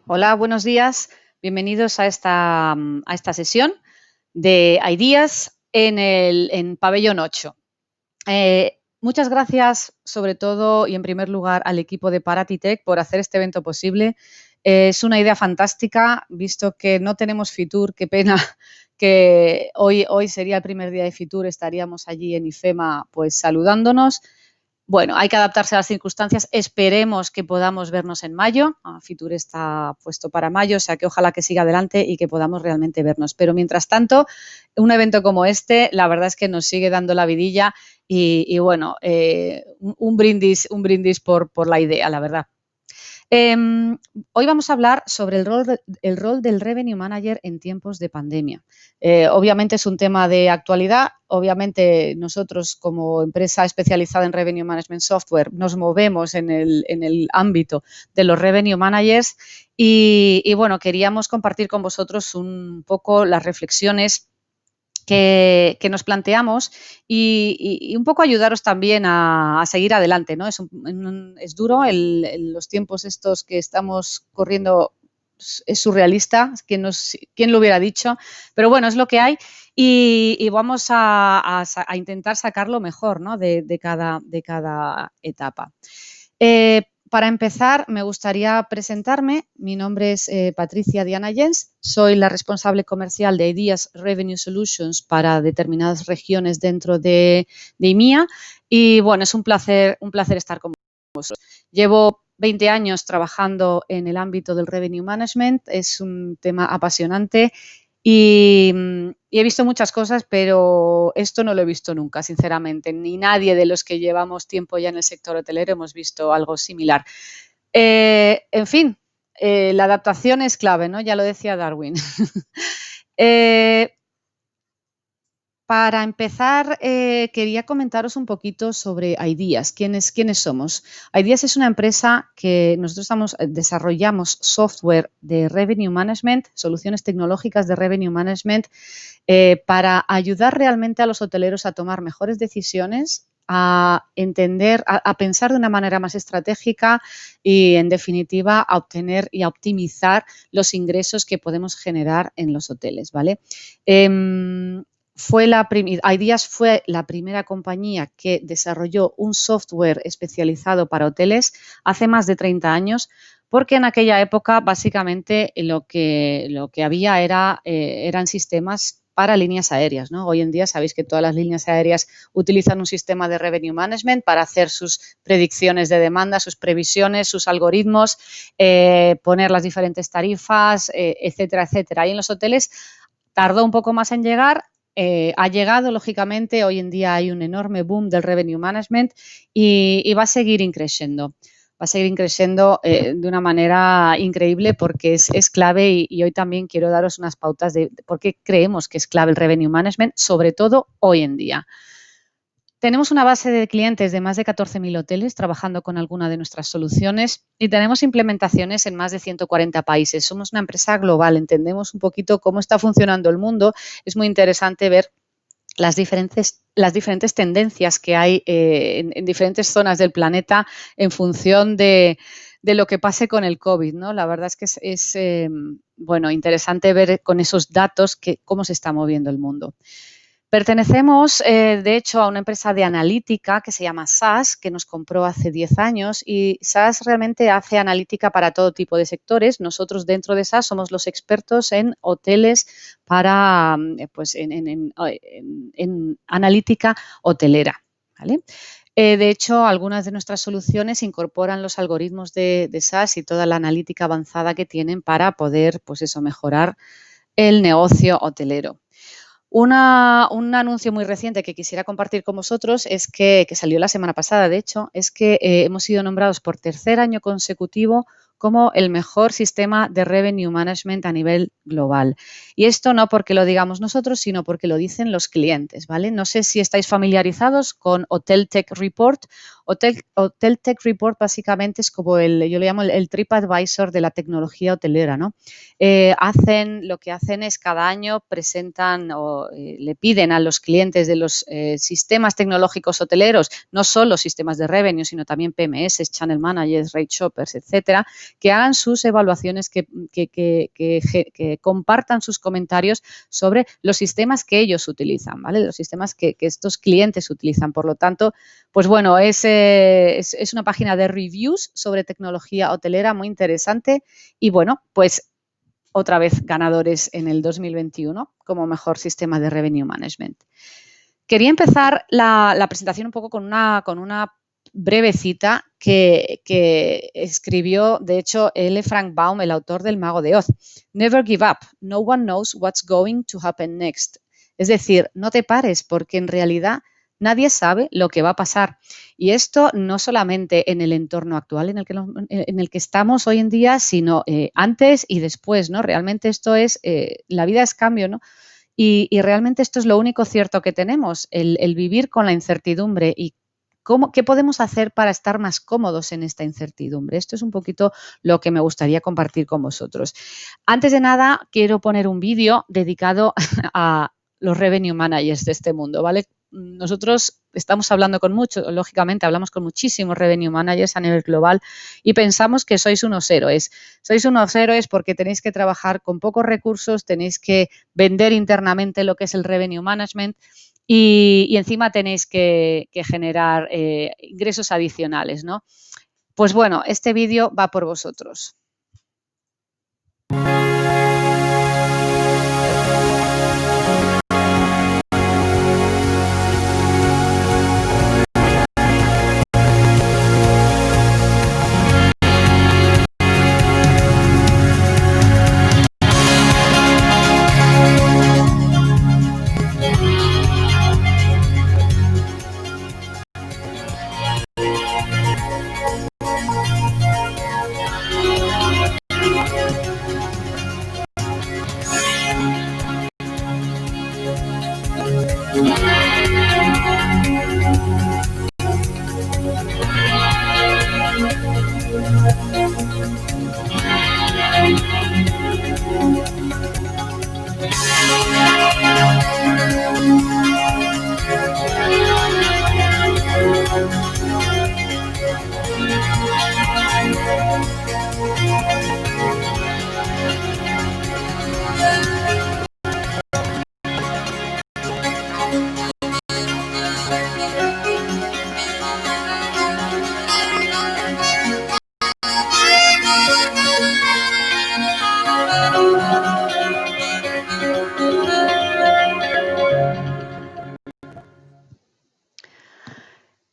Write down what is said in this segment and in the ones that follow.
Hola, buenos días. Bienvenidos a esta sesión de Ideas en Pabellón 8. Muchas gracias, sobre todo y en primer lugar, al equipo de Paratitech por hacer este evento posible. Es una idea fantástica, visto que no tenemos Fitur, qué pena que hoy sería el primer día de Fitur, estaríamos allí en IFEMA pues saludándonos. Bueno, hay que adaptarse a las circunstancias. Esperemos que podamos vernos en mayo. Fitur está puesto para mayo, o sea que ojalá que siga adelante y que podamos realmente vernos. Pero mientras tanto, un evento como este, la verdad es que nos sigue dando la vidilla y bueno, un brindis por la idea, la verdad. Hoy vamos a hablar sobre el rol del Revenue Manager en tiempos de pandemia. Obviamente es un tema de actualidad. Obviamente nosotros como empresa especializada en Revenue Management Software nos movemos en el ámbito de los Revenue Managers y bueno, queríamos compartir con vosotros un poco las reflexiones que nos planteamos y un poco ayudaros también a seguir adelante, ¿no? Es duro, los tiempos estos que estamos corriendo es surrealista, ¿quién lo hubiera dicho? Pero bueno, es lo que hay y vamos a intentar sacar lo mejor, ¿no? de cada etapa. Para empezar, me gustaría presentarme. Mi nombre es Patricia Diana Jens. Soy la responsable comercial de Ideas Revenue Solutions para determinadas regiones dentro de EMEA. Y bueno, es un placer estar con vosotros. Llevo 20 años trabajando en el ámbito del Revenue Management. Es un tema apasionante. Y he visto muchas cosas, pero esto no lo he visto nunca, sinceramente. Ni nadie de los que llevamos tiempo ya en el sector hotelero hemos visto algo similar. En fin, la adaptación es clave, ¿no? Ya lo decía Darwin. Para empezar, quería comentaros un poquito sobre Ideas. ¿Quiénes somos? Ideas es una empresa que nosotros desarrollamos software de Revenue Management, soluciones tecnológicas de Revenue Management, para ayudar realmente a los hoteleros a tomar mejores decisiones, a entender, a pensar de una manera más estratégica y, en definitiva, a obtener y a optimizar los ingresos que podemos generar en los hoteles, ¿vale? Ideas fue la primera compañía que desarrolló un software especializado para hoteles hace más de 30 años, porque en aquella época básicamente lo que había eran sistemas para líneas aéreas, ¿no? Hoy en día sabéis que todas las líneas aéreas utilizan un sistema de revenue management para hacer sus predicciones de demanda, sus previsiones, sus algoritmos, poner las diferentes tarifas, etcétera, etcétera. Y en los hoteles tardó un poco más en llegar. Ha llegado, lógicamente, hoy en día hay un enorme boom del revenue management y va a seguir creciendo. Va a seguir creciendo de una manera increíble porque es clave y hoy también quiero daros unas pautas de por qué creemos que es clave el revenue management, sobre todo hoy en día. Tenemos una base de clientes de más de 14.000 hoteles trabajando con alguna de nuestras soluciones y tenemos implementaciones en más de 140 países. Somos una empresa global, entendemos un poquito cómo está funcionando el mundo. Es muy interesante ver las diferentes tendencias que hay en diferentes zonas del planeta en función de lo que pase con el COVID, ¿no? La verdad es que es bueno, interesante ver con esos datos cómo se está moviendo el mundo. Pertenecemos, de hecho, a una empresa de analítica que se llama SAS, que nos compró hace 10 años y SAS realmente hace analítica para todo tipo de sectores. Nosotros dentro de SAS somos los expertos en hoteles para, pues, en analítica hotelera, ¿vale? De hecho, algunas de nuestras soluciones incorporan los algoritmos de SAS y toda la analítica avanzada que tienen para poder, pues eso, mejorar el negocio hotelero. Un anuncio muy reciente que quisiera compartir con vosotros es que salió la semana pasada, de hecho, es que hemos sido nombrados por tercer año consecutivo como el mejor sistema de revenue management a nivel global. Y esto no porque lo digamos nosotros, sino porque lo dicen los clientes, ¿vale? No sé si estáis familiarizados con Hotel Tech Report. Hotel Tech Report básicamente es como yo le llamo el TripAdvisor de la tecnología hotelera, ¿no? Lo que hacen es cada año presentan o le piden a los clientes de los sistemas tecnológicos hoteleros, no solo sistemas de revenue, sino también PMS, Channel Managers, Rate Shoppers, etcétera, que hagan sus evaluaciones, que compartan sus comentarios sobre los sistemas que ellos utilizan, ¿vale? Los sistemas que estos clientes utilizan. Por lo tanto, pues bueno, es una página de reviews sobre tecnología hotelera muy interesante y bueno, pues otra vez ganadores en el 2021 como mejor sistema de revenue management. Quería empezar la presentación un poco con una breve cita que escribió, de hecho, L. Frank Baum, el autor del Mago de Oz. Never give up. No one knows what's going to happen next. Es decir, no te pares porque en realidad nadie sabe lo que va a pasar. Y esto no solamente en el entorno actual en el que estamos hoy en día, sino antes y después, ¿no? Realmente esto es, la vida es cambio, ¿no? Y realmente esto es lo único cierto que tenemos, el vivir con la incertidumbre y qué podemos hacer para estar más cómodos en esta incertidumbre. Esto es un poquito lo que me gustaría compartir con vosotros. Antes de nada, quiero poner un vídeo dedicado a los revenue managers de este mundo, ¿vale? Nosotros estamos hablando lógicamente, hablamos con muchísimos revenue managers a nivel global y pensamos que sois unos héroes. Sois unos héroes porque tenéis que trabajar con pocos recursos, tenéis que vender internamente lo que es el revenue management y encima tenéis que generar ingresos adicionales, ¿no? Pues bueno, este vídeo va por vosotros.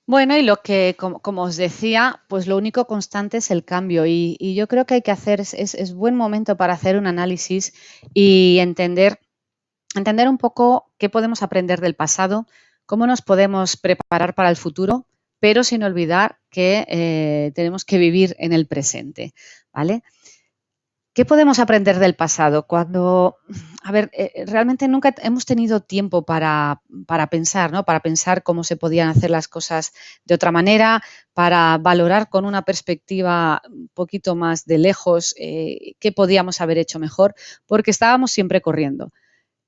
Bueno, y lo que, como os decía, pues lo único constante es el cambio y yo creo que hay que hacer, es buen momento para hacer un análisis y entender un poco qué podemos aprender del pasado, cómo nos podemos preparar para el futuro, pero sin olvidar que tenemos que vivir en el presente, ¿vale? ¿Qué podemos aprender del pasado? Realmente nunca hemos tenido tiempo para pensar, ¿no? Para pensar cómo se podían hacer las cosas de otra manera, para valorar con una perspectiva un poquito más de lejos qué podíamos haber hecho mejor, porque estábamos siempre corriendo.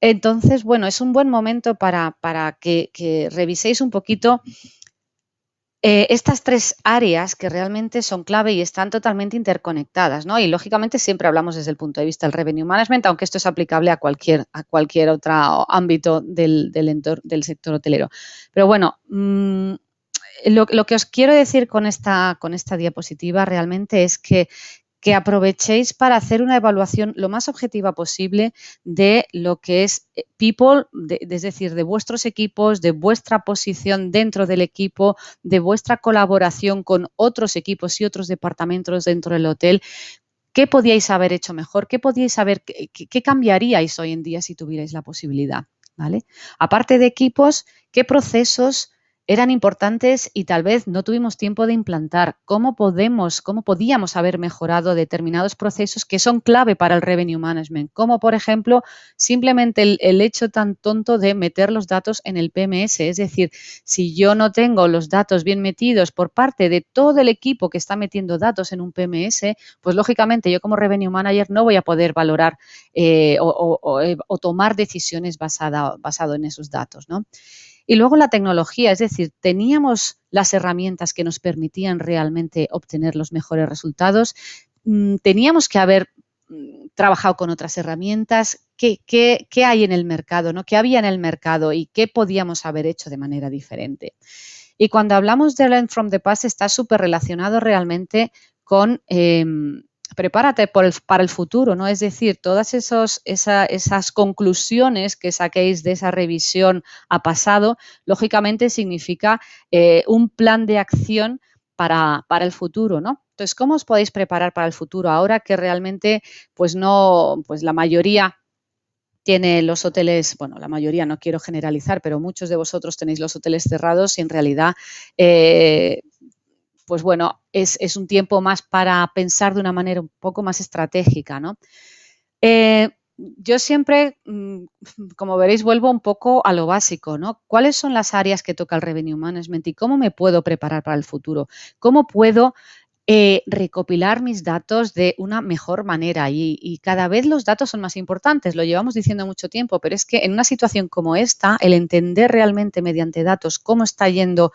Entonces, bueno, es un buen momento para que reviséis un poquito estas tres áreas que realmente son clave y están totalmente interconectadas, ¿no? Y lógicamente siempre hablamos desde el punto de vista del revenue management, aunque esto es aplicable a cualquier otro ámbito del sector hotelero. Pero bueno, lo que os quiero decir con esta diapositiva realmente es que aprovechéis para hacer una evaluación lo más objetiva posible de lo que es people, es decir, de vuestros equipos, de vuestra posición dentro del equipo, de vuestra colaboración con otros equipos y otros departamentos dentro del hotel. ¿Qué podíais haber hecho mejor? ¿Qué cambiaríais hoy en día si tuvierais la posibilidad? ¿Vale? Aparte de equipos, ¿qué procesos eran importantes y tal vez no tuvimos tiempo de implantar? ¿Cómo podíamos haber mejorado determinados procesos que son clave para el revenue management? Como, por ejemplo, simplemente el hecho tan tonto de meter los datos en el PMS. Es decir, si yo no tengo los datos bien metidos por parte de todo el equipo que está metiendo datos en un PMS, pues lógicamente yo como revenue manager no voy a poder valorar o tomar decisiones basado en esos datos, ¿no? Y luego la tecnología, es decir, teníamos las herramientas que nos permitían realmente obtener los mejores resultados. teníamos que haber trabajado con otras herramientas? ¿Qué hay en el mercado, ¿no? ¿Qué había en el mercado y qué podíamos haber hecho de manera diferente? Y cuando hablamos de Learn from the Past está súper relacionado realmente con prepárate para el futuro, ¿no? Es decir, todas esas conclusiones que saquéis de esa revisión a pasado, lógicamente significa un plan de acción para el futuro, ¿no? Entonces, ¿cómo os podéis preparar para el futuro ahora que realmente, pues no, pues la mayoría tiene los hoteles, bueno, la mayoría, no quiero generalizar, pero muchos de vosotros tenéis los hoteles cerrados y en realidad, pues bueno, es un tiempo más para pensar de una manera un poco más estratégica, ¿no? Yo siempre, como veréis, vuelvo un poco a lo básico, ¿no? ¿Cuáles son las áreas que toca el Revenue Management y cómo me puedo preparar para el futuro? ¿Cómo puedo recopilar mis datos de una mejor manera? Y cada vez los datos son más importantes, lo llevamos diciendo mucho tiempo, pero es que en una situación como esta, el entender realmente mediante datos cómo está yendo,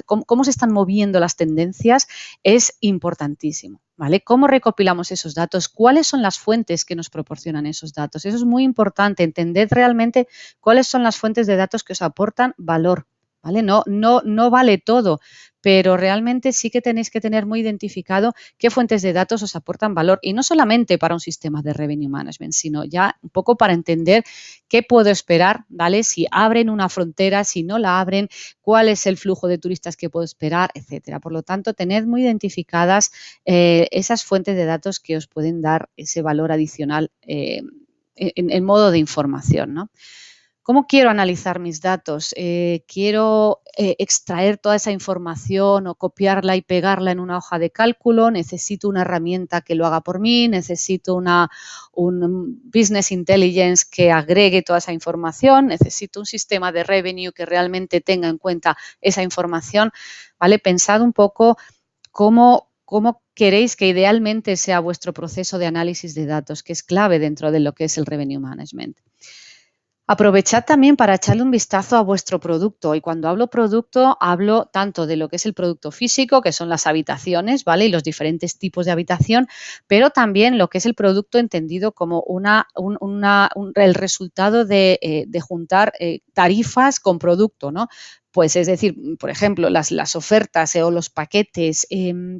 cómo se están moviendo las tendencias es importantísimo. ¿Vale? ¿Cómo recopilamos esos datos? ¿Cuáles son las fuentes que nos proporcionan esos datos? Eso es muy importante, entender realmente cuáles son las fuentes de datos que os aportan valor. ¿Vale? No vale todo, pero realmente sí que tenéis que tener muy identificado qué fuentes de datos os aportan valor y no solamente para un sistema de revenue management, sino ya un poco para entender qué puedo esperar, ¿vale? Si abren una frontera, si no la abren, cuál es el flujo de turistas que puedo esperar, etcétera. Por lo tanto, tened muy identificadas esas fuentes de datos que os pueden dar ese valor adicional en modo de información, ¿no? ¿Cómo quiero analizar mis datos? ¿Quiero extraer toda esa información o copiarla y pegarla en una hoja de cálculo? ¿Necesito una herramienta que lo haga por mí? ¿Necesito un business intelligence que agregue toda esa información? ¿Necesito un sistema de revenue que realmente tenga en cuenta esa información? ¿Vale? Pensad un poco cómo queréis que idealmente sea vuestro proceso de análisis de datos, que es clave dentro de lo que es el revenue management. Aprovechad también para echarle un vistazo a vuestro producto y cuando hablo producto hablo tanto de lo que es el producto físico, que son las habitaciones, ¿vale? Y los diferentes tipos de habitación, pero también lo que es el producto entendido como el resultado de juntar tarifas con producto, ¿no? Pues es decir, por ejemplo, las ofertas o los paquetes,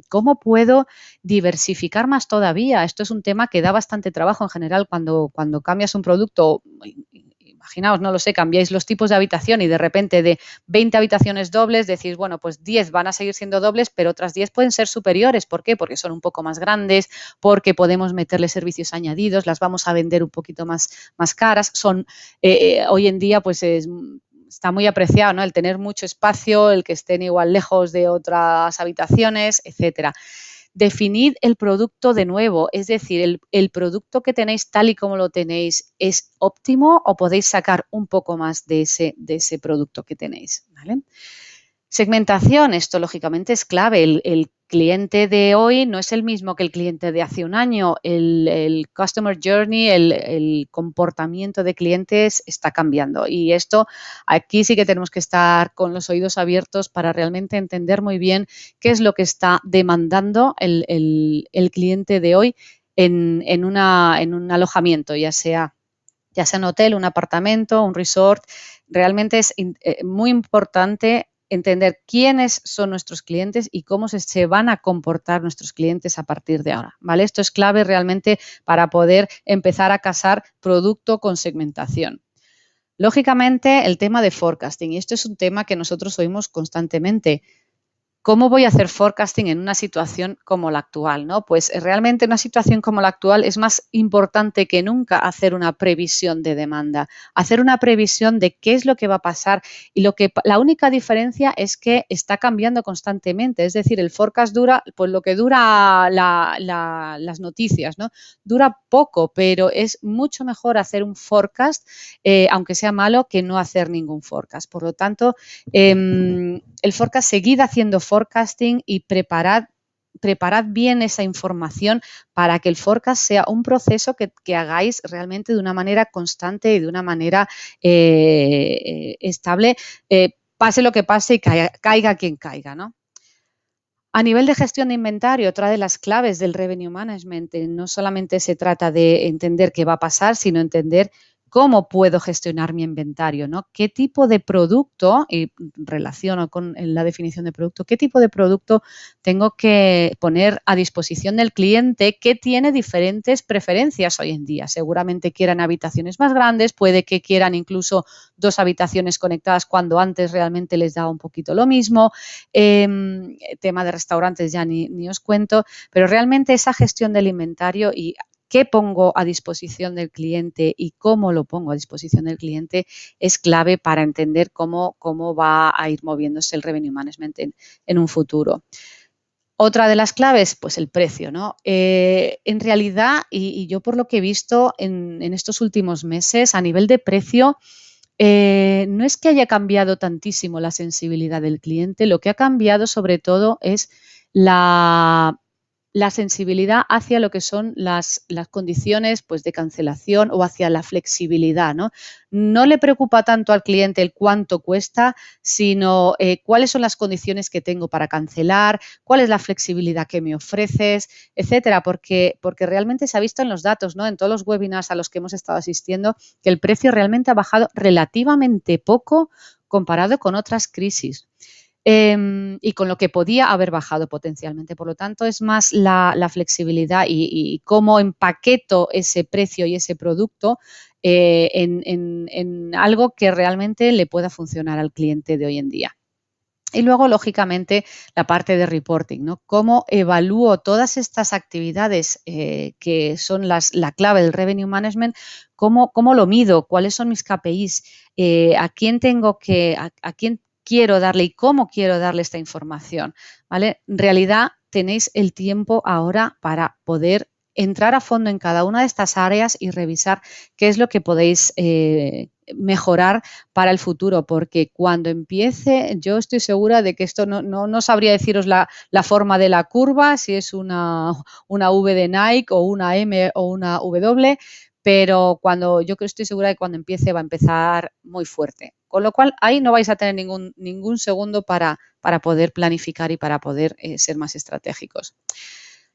¿cómo puedo diversificar más todavía? Esto es un tema que da bastante trabajo en general cuando cambias un producto. Imaginaos, no lo sé, cambiáis los tipos de habitación y de repente de 20 habitaciones dobles decís, bueno, pues 10 van a seguir siendo dobles, pero otras 10 pueden ser superiores. ¿Por qué? Porque son un poco más grandes, porque podemos meterle servicios añadidos, las vamos a vender un poquito más caras. Hoy en día, pues está muy apreciado, ¿no? El tener mucho espacio, el que estén igual lejos de otras habitaciones, etcétera. Definid el producto de nuevo, es decir, el producto que tenéis tal y como lo tenéis, ¿es óptimo o podéis sacar un poco más de ese producto que tenéis? ¿Vale? Segmentación, esto lógicamente es clave. El cliente de hoy no es el mismo que el cliente de hace un año. El customer journey, el comportamiento de clientes está cambiando. Y esto aquí sí que tenemos que estar con los oídos abiertos para realmente entender muy bien qué es lo que está demandando el cliente de hoy en un alojamiento, ya sea un hotel, un apartamento, un resort. Realmente es muy importante entender quiénes son nuestros clientes y cómo se van a comportar nuestros clientes a partir de ahora, ¿vale? Esto es clave realmente para poder empezar a casar producto con segmentación. Lógicamente, el tema de forecasting, y esto es un tema que nosotros oímos constantemente. ¿Cómo voy a hacer forecasting en una situación como la actual, ¿no? Pues realmente en una situación como la actual es más importante que nunca hacer una previsión de demanda, hacer una previsión de qué es lo que va a pasar y la única diferencia es que está cambiando constantemente, es decir, el forecast dura pues lo que dura las noticias, ¿no? Dura poco, pero es mucho mejor hacer un forecast, aunque sea malo, que no hacer ningún forecast. Por lo tanto, el forecast, seguid haciendo forecasting y preparad bien esa información para que el forecast sea un proceso que hagáis realmente de una manera constante y de una manera estable, pase lo que pase y caiga quien caiga, ¿no? A nivel de gestión de inventario, otra de las claves del revenue management, no solamente se trata de entender qué va a pasar, sino entender cómo puedo gestionar mi inventario, ¿no? ¿Qué tipo de producto, y relaciono con la definición de producto, qué tipo de producto tengo que poner a disposición del cliente que tiene diferentes preferencias hoy en día? Seguramente quieran habitaciones más grandes, puede que quieran incluso 2 habitaciones conectadas cuando antes realmente les daba un poquito lo mismo. Tema de restaurantes ya ni os cuento, pero realmente esa gestión del inventario y qué pongo a disposición del cliente y cómo lo pongo a disposición del cliente es clave para entender cómo va a ir moviéndose el revenue management en un futuro. Otra de las claves, pues el precio, ¿no? En realidad, y yo por lo que he visto en estos últimos meses, a nivel de precio, no es que haya cambiado tantísimo la sensibilidad del cliente, lo que ha cambiado sobre todo es la, la sensibilidad hacia lo que son las condiciones pues, de cancelación o hacia la flexibilidad, ¿no? No le preocupa tanto al cliente el cuánto cuesta, sino cuáles son las condiciones que tengo para cancelar, cuál es la flexibilidad que me ofreces, etcétera, porque realmente se ha visto en los datos, ¿no? En todos los webinars a los que hemos estado asistiendo, que el precio realmente ha bajado relativamente poco comparado con otras crisis. Y con lo que podía haber bajado potencialmente. Por lo tanto, es más la flexibilidad y cómo empaqueto ese precio y ese producto en algo que realmente le pueda funcionar al cliente de hoy en día. Y luego, lógicamente, la parte de reporting, ¿no? Cómo evalúo todas estas actividades que son la clave del revenue management, cómo lo mido, cuáles son mis KPIs, a quién a quién quiero darle y cómo quiero darle esta información, ¿vale? En realidad, tenéis el tiempo ahora para poder entrar a fondo en cada una de estas áreas y revisar qué es lo que podéis mejorar para el futuro, porque cuando empiece, yo estoy segura de que esto no sabría deciros la forma de la curva, si es una V de Nike o una M o una W, pero yo estoy segura de que cuando empiece va a empezar muy fuerte. Con lo cual, ahí no vais a tener ningún segundo para poder planificar y para poder ser más estratégicos.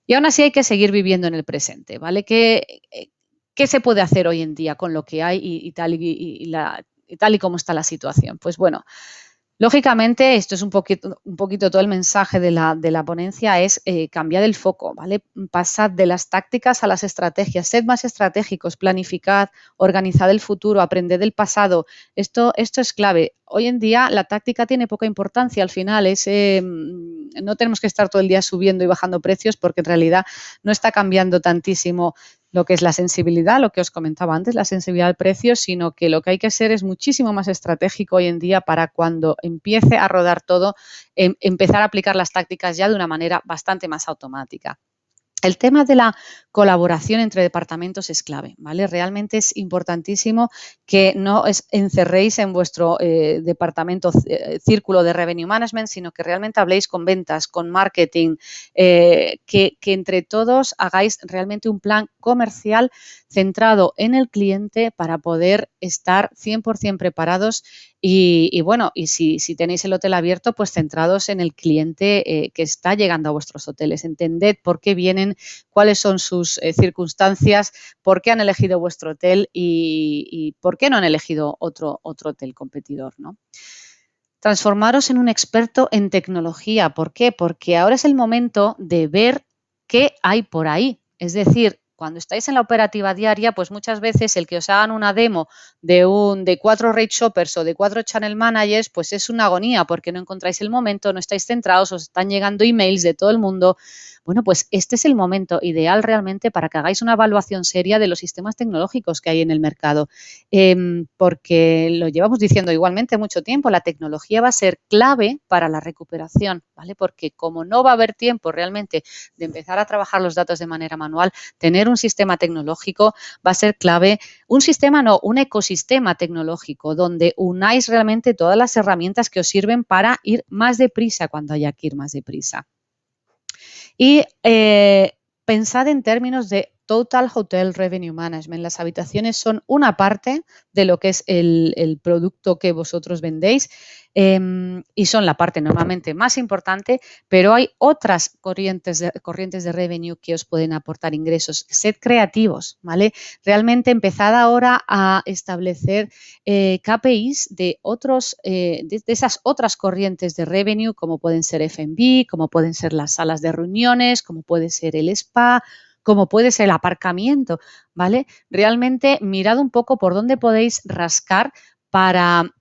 Y aún así hay que seguir viviendo en el presente, ¿vale? ¿Qué se puede hacer hoy en día con lo que hay y tal y como está la situación? Pues bueno, lógicamente, esto es un poquito todo el mensaje de la ponencia, es cambiar el foco, ¿vale? Pasad de las tácticas a las estrategias, sed más estratégicos, planificad, organizad el futuro, aprended del pasado. Esto es clave. Hoy en día la táctica tiene poca importancia, al final no tenemos que estar todo el día subiendo y bajando precios porque en realidad no está cambiando tantísimo lo que es la sensibilidad, lo que os comentaba antes, la sensibilidad al precio, sino que lo que hay que ser es muchísimo más estratégico hoy en día para cuando empiece a rodar todo, empezar a aplicar las tácticas ya de una manera bastante más automática. El tema de la colaboración entre departamentos es clave, ¿vale? Realmente es importantísimo que no encerréis en vuestro departamento círculo de revenue management, sino que realmente habléis con ventas, con marketing, que entre todos hagáis realmente un plan comercial centrado en el cliente para poder estar 100% preparados y bueno, y si tenéis el hotel abierto, pues centrados en el cliente que está llegando a vuestros hoteles. Entended por qué vienen, cuáles son sus circunstancias, por qué han elegido vuestro hotel y por qué no han elegido otro hotel competidor, ¿no? Transformaros en un experto en tecnología. ¿Por qué? Porque ahora es el momento de ver qué hay por ahí. Es decir, cuando estáis en la operativa diaria, pues muchas veces el que os hagan una demo de 4 rate shoppers o de 4 channel managers, pues es una agonía porque no encontráis el momento, no estáis centrados, os están llegando emails de todo el mundo. Bueno, pues este es el momento ideal realmente para que hagáis una evaluación seria de los sistemas tecnológicos que hay en el mercado, porque lo llevamos diciendo igualmente mucho tiempo, la tecnología va a ser clave para la recuperación, ¿vale? Porque como no va a haber tiempo realmente de empezar a trabajar los datos de manera manual, tener un sistema tecnológico va a ser clave, un ecosistema tecnológico donde unáis realmente todas las herramientas que os sirven para ir más deprisa cuando haya que ir más deprisa. Y pensad en términos de Total Hotel Revenue Management. Las habitaciones son una parte de lo que es el producto que vosotros vendéis y son la parte normalmente más importante, pero hay otras corrientes de revenue que os pueden aportar ingresos. Sed creativos, ¿vale? Realmente empezad ahora a establecer KPIs de esas otras corrientes de revenue, como pueden ser F&B, como pueden ser las salas de reuniones, como puede ser el spa, como puede ser el aparcamiento, ¿vale? Realmente mirad un poco por dónde podéis rascar para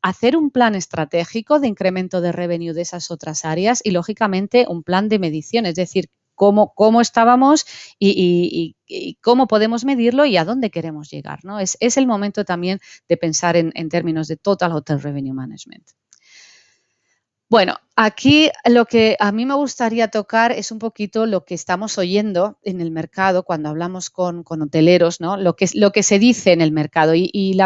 hacer un plan estratégico de incremento de revenue de esas otras áreas y, lógicamente, un plan de medición, es decir, cómo estábamos y cómo podemos medirlo y a dónde queremos llegar, ¿no? Es el momento también de pensar en términos de Total Hotel Revenue Management. Bueno, aquí lo que a mí me gustaría tocar es un poquito lo que estamos oyendo en el mercado cuando hablamos con hoteleros, ¿no? Lo que se dice en el mercado y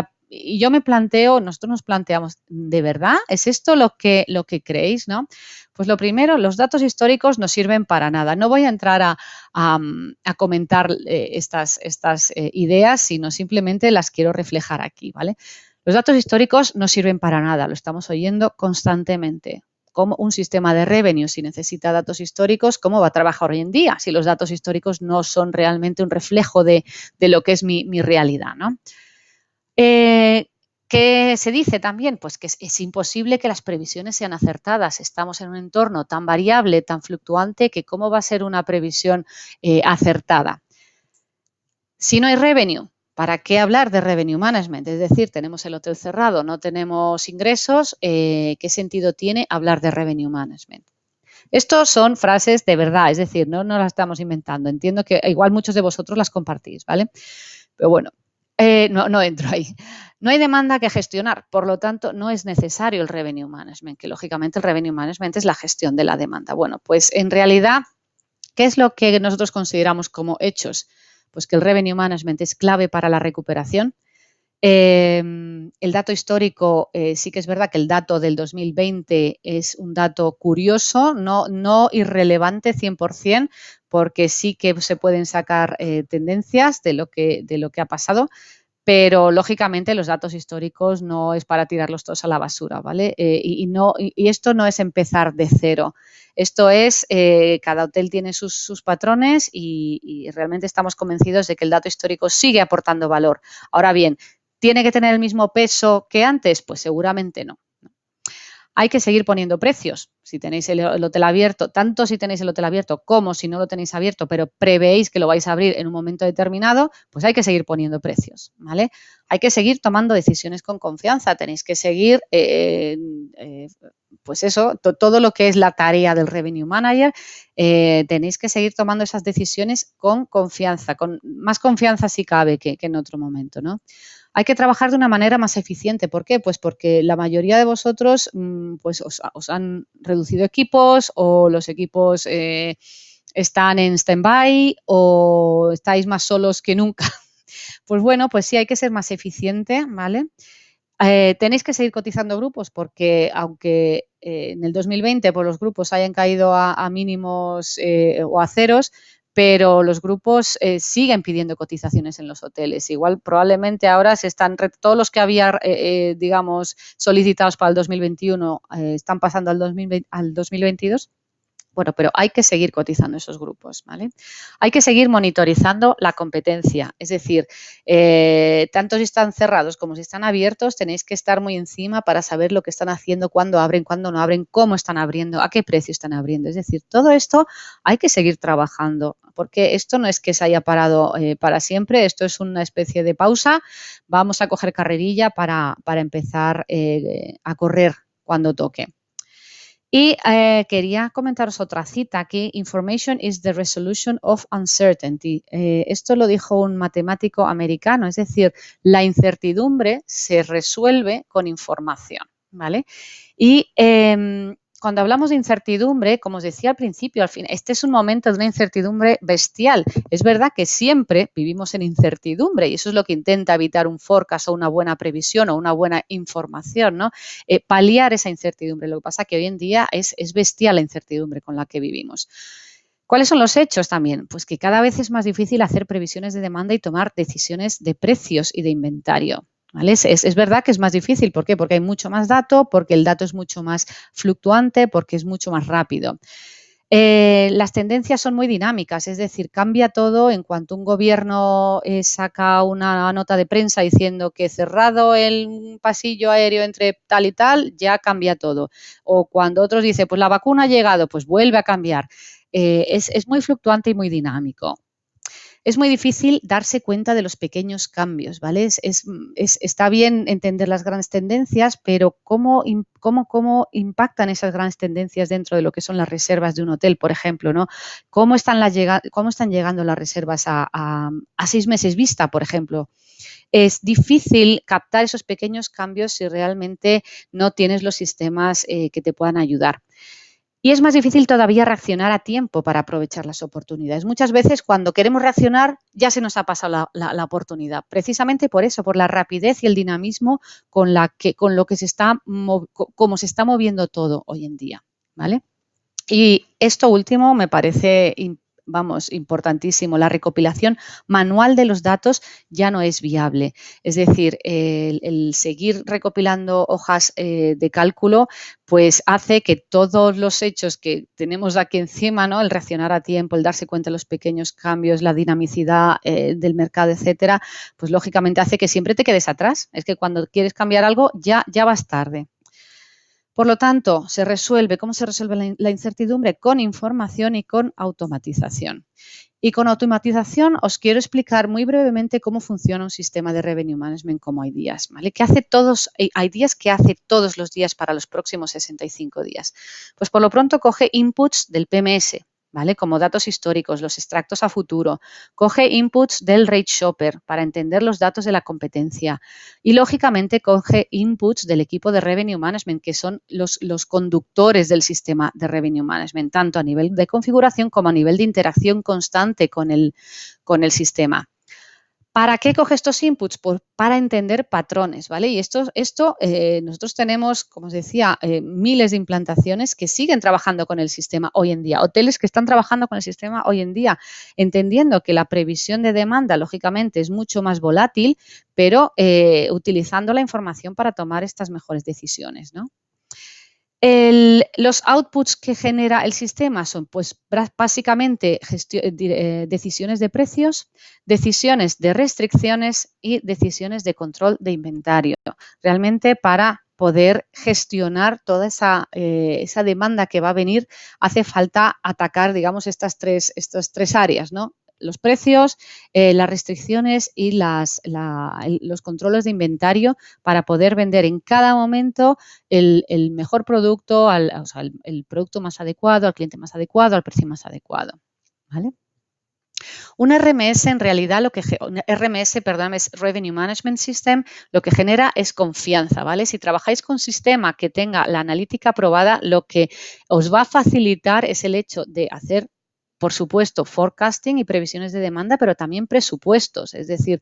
yo me planteo, nosotros nos planteamos, ¿de verdad es esto lo que creéis, no? Pues lo primero, los datos históricos no sirven para nada. No voy a entrar a comentar estas ideas, sino simplemente las quiero reflejar aquí, ¿vale? Los datos históricos no sirven para nada, lo estamos oyendo constantemente. Como un sistema de revenue, si necesita datos históricos, ¿cómo va a trabajar hoy en día si los datos históricos no son realmente un reflejo de lo que es mi realidad, ¿no? ¿Qué se dice también? Pues que es imposible que las previsiones sean acertadas. Estamos en un entorno tan variable, tan fluctuante, que ¿cómo va a ser una previsión acertada? Si no hay revenue, ¿para qué hablar de revenue management? Es decir, tenemos el hotel cerrado, no tenemos ingresos, ¿qué sentido tiene hablar de revenue management? Estos son frases de verdad, es decir, no las estamos inventando. Entiendo que igual muchos de vosotros las compartís, ¿vale? Pero bueno, no entro ahí. No hay demanda que gestionar, por lo tanto, no es necesario el revenue management, que lógicamente el revenue management es la gestión de la demanda. Bueno, pues en realidad, ¿qué es lo que nosotros consideramos como hechos? Pues que el revenue management es clave para la recuperación. El dato histórico, sí que es verdad que el dato del 2020 es un dato curioso, no irrelevante 100%, porque sí que se pueden sacar tendencias de lo que ha pasado, pero lógicamente los datos históricos no es para tirarlos todos a la basura, ¿vale? Y esto no es empezar de cero. Esto es, cada hotel tiene sus patrones y realmente estamos convencidos de que el dato histórico sigue aportando valor. Ahora bien, ¿tiene que tener el mismo peso que antes? Pues seguramente no. Hay que seguir poniendo precios. Si tenéis el hotel abierto, tanto si tenéis el hotel abierto como si no lo tenéis abierto, pero prevéis que lo vais a abrir en un momento determinado, pues hay que seguir poniendo precios, ¿vale? Hay que seguir tomando decisiones con confianza. Tenéis que seguir, pues eso, todo lo que es la tarea del Revenue Manager, tenéis que seguir tomando esas decisiones con confianza, con más confianza si cabe que en otro momento, ¿no? Hay que trabajar de una manera más eficiente. ¿Por qué? Pues porque la mayoría de vosotros pues os han reducido equipos o los equipos están en stand-by o estáis más solos que nunca. Pues bueno, pues sí, hay que ser más eficiente, ¿vale? Tenéis que seguir cotizando grupos porque aunque en el 2020 pues, los grupos hayan caído a mínimos o a ceros, pero los grupos siguen pidiendo cotizaciones en los hoteles. Igual probablemente ahora todos los que había, digamos, solicitados para el 2021 están pasando al 2022. Bueno, pero hay que seguir cotizando esos grupos, ¿vale? Hay que seguir monitorizando la competencia, es decir, tanto si están cerrados como si están abiertos, tenéis que estar muy encima para saber lo que están haciendo, cuándo abren, cuándo no abren, cómo están abriendo, a qué precio están abriendo. Es decir, todo esto hay que seguir trabajando, porque esto no es que se haya parado para siempre, esto es una especie de pausa, vamos a coger carrerilla para empezar a correr cuando toque. Y quería comentaros otra cita aquí. Information is the resolution of uncertainty. Esto lo dijo un matemático americano, es decir, la incertidumbre se resuelve con información, ¿vale? Y cuando hablamos de incertidumbre, como os decía al principio, al fin, este es un momento de una incertidumbre bestial. Es verdad que siempre vivimos en incertidumbre y eso es lo que intenta evitar un forecast o una buena previsión o una buena información, ¿no? Paliar esa incertidumbre. Lo que pasa es que hoy en día es bestial la incertidumbre con la que vivimos. ¿Cuáles son los hechos también? Pues que cada vez es más difícil hacer previsiones de demanda y tomar decisiones de precios y de inventario. ¿Vale? Es verdad que es más difícil. ¿Por qué? Porque hay mucho más dato, porque el dato es mucho más fluctuante, porque es mucho más rápido. Las tendencias son muy dinámicas, es decir, cambia todo en cuanto un gobierno saca una nota de prensa diciendo que cerrado el pasillo aéreo entre tal y tal, ya cambia todo. O cuando otros dicen, pues la vacuna ha llegado, pues vuelve a cambiar. Es muy fluctuante y muy dinámico. Es muy difícil darse cuenta de los pequeños cambios, ¿vale? Está bien entender las grandes tendencias, pero ¿cómo impactan esas grandes tendencias dentro de lo que son las reservas de un hotel, por ejemplo, ¿no? ¿Cómo están llegando las reservas a 6 meses vista, por ejemplo? Es difícil captar esos pequeños cambios si realmente no tienes los sistemas que te puedan ayudar. Y es más difícil todavía reaccionar a tiempo para aprovechar las oportunidades. Muchas veces cuando queremos reaccionar ya se nos ha pasado la oportunidad. Precisamente por eso, por la rapidez y el dinamismo con lo que cómo se está moviendo todo hoy en día, ¿vale? Y esto último me parece, importantísimo. La recopilación manual de los datos ya no es viable. Es decir, el seguir recopilando hojas de cálculo, pues hace que todos los hechos que tenemos aquí encima, ¿no? El reaccionar a tiempo, el darse cuenta de los pequeños cambios, la dinamicidad del mercado, etcétera, pues lógicamente hace que siempre te quedes atrás. Es que cuando quieres cambiar algo ya vas tarde. Por lo tanto, ¿cómo se resuelve la incertidumbre? Con información y con automatización. Y con automatización os quiero explicar muy brevemente cómo funciona un sistema de Revenue Management como IDEAS, ¿vale? IDEAS que hace todos los días para los próximos 65 días. Pues por lo pronto coge inputs del PMS, ¿vale? Como datos históricos, los extractos a futuro. Coge inputs del Rate Shopper para entender los datos de la competencia. Y lógicamente coge inputs del equipo de Revenue Management, que son los conductores del sistema de Revenue Management, tanto a nivel de configuración como a nivel de interacción constante con el sistema. ¿Para qué coge estos inputs? Pues para entender patrones, ¿vale? Y nosotros tenemos, como os decía, miles de implantaciones que siguen trabajando con el sistema hoy en día, hoteles que están trabajando con el sistema hoy en día, entendiendo que la previsión de demanda, lógicamente, es mucho más volátil, pero utilizando la información para tomar estas mejores decisiones, ¿no? Los outputs que genera el sistema son, pues, básicamente decisiones de precios, decisiones de restricciones y decisiones de control de inventario, realmente para poder gestionar toda esa demanda que va a venir. Hace falta atacar, digamos, estas tres áreas, ¿no? Los precios, las restricciones y los controles de inventario para poder vender en cada momento el mejor producto, el producto más adecuado, al cliente más adecuado, al precio más adecuado, ¿vale? Un RMS en realidad es Revenue Management System, lo que genera es confianza, ¿vale? Si trabajáis con un sistema que tenga la analítica aprobada, lo que os va a facilitar es el hecho de hacer, por supuesto, forecasting y previsiones de demanda, pero también presupuestos. Es decir,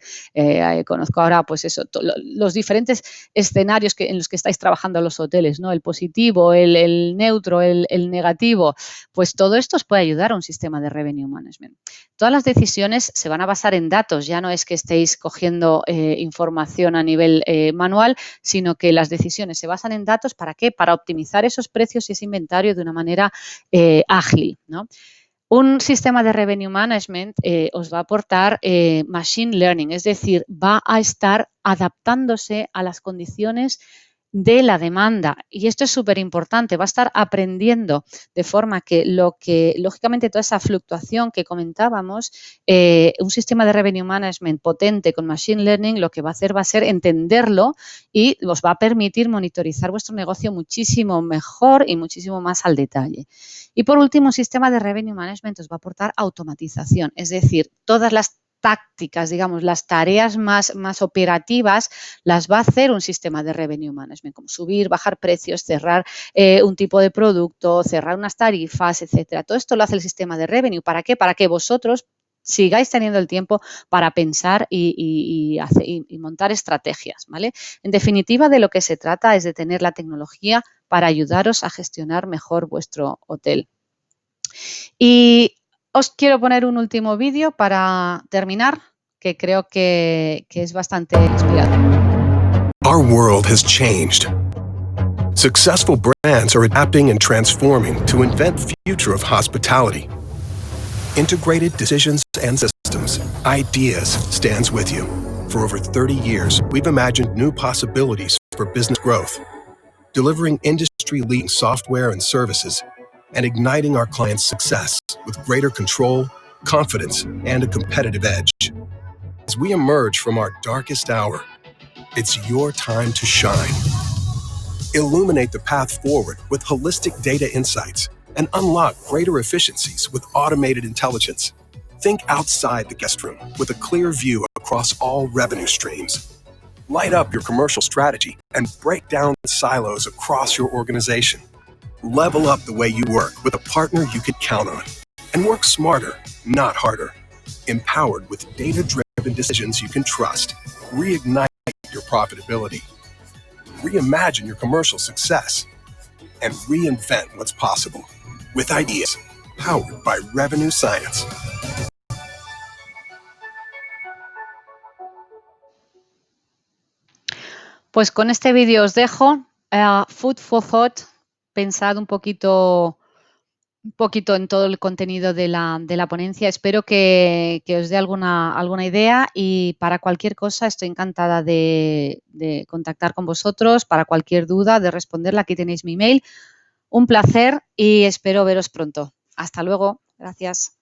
conozco ahora, pues eso, los diferentes escenarios en los que estáis trabajando los hoteles, ¿no? El positivo, el neutro, el negativo. Pues todo esto os puede ayudar a un sistema de revenue management. Todas las decisiones se van a basar en datos. Ya no es que estéis cogiendo información a nivel manual, sino que las decisiones se basan en datos. ¿Para qué? Para optimizar esos precios y ese inventario de una manera ágil, ¿no? Un sistema de revenue management os va a aportar machine learning, es decir, va a estar adaptándose a las condiciones de la demanda. Y esto es súper importante, va a estar aprendiendo de forma que lógicamente, toda esa fluctuación que comentábamos, un sistema de revenue management potente con machine learning, lo que va a hacer va a ser entenderlo y os va a permitir monitorizar vuestro negocio muchísimo mejor y muchísimo más al detalle. Y por último, un sistema de revenue management os va a aportar automatización, es decir, todas las tácticas, digamos, las tareas más operativas las va a hacer un sistema de revenue management, como subir, bajar precios, cerrar un tipo de producto, cerrar unas tarifas, etcétera. Todo esto lo hace el sistema de revenue. ¿Para qué? Para que vosotros sigáis teniendo el tiempo para pensar y montar estrategias, ¿vale? En definitiva, de lo que se trata es de tener la tecnología para ayudaros a gestionar mejor vuestro hotel. Y Os quiero poner un último vídeo para terminar, que creo que es bastante inspirador. Our world has changed. Successful brands are adapting and transforming to invent the future of hospitality. Integrated decisions and systems, Ideas stands with you. For over 30 years, we've imagined new possibilities for business growth, delivering industry-leading software and services, and igniting our clients' success with greater control, confidence, and a competitive edge. As we emerge from our darkest hour, it's your time to shine. Illuminate the path forward with holistic data insights and unlock greater efficiencies with automated intelligence. Think outside the guest room with a clear view across all revenue streams. Light up your commercial strategy and break down silos across your organization. Level up the way you work with a partner you can count on. And work smarter, not harder. Empowered with data-driven decisions you can trust. Reignite your profitability. Reimagine your commercial success. And reinvent what's possible. With Ideas, powered by Revenue Science. Pues con este vídeo os dejo. Food for thought. Pensad un poquito en todo el contenido de la ponencia. Espero que os dé alguna idea, y para cualquier cosa estoy encantada de contactar con vosotros. Para cualquier duda, de responderla, aquí tenéis mi email. Un placer y espero veros pronto. Hasta luego. Gracias.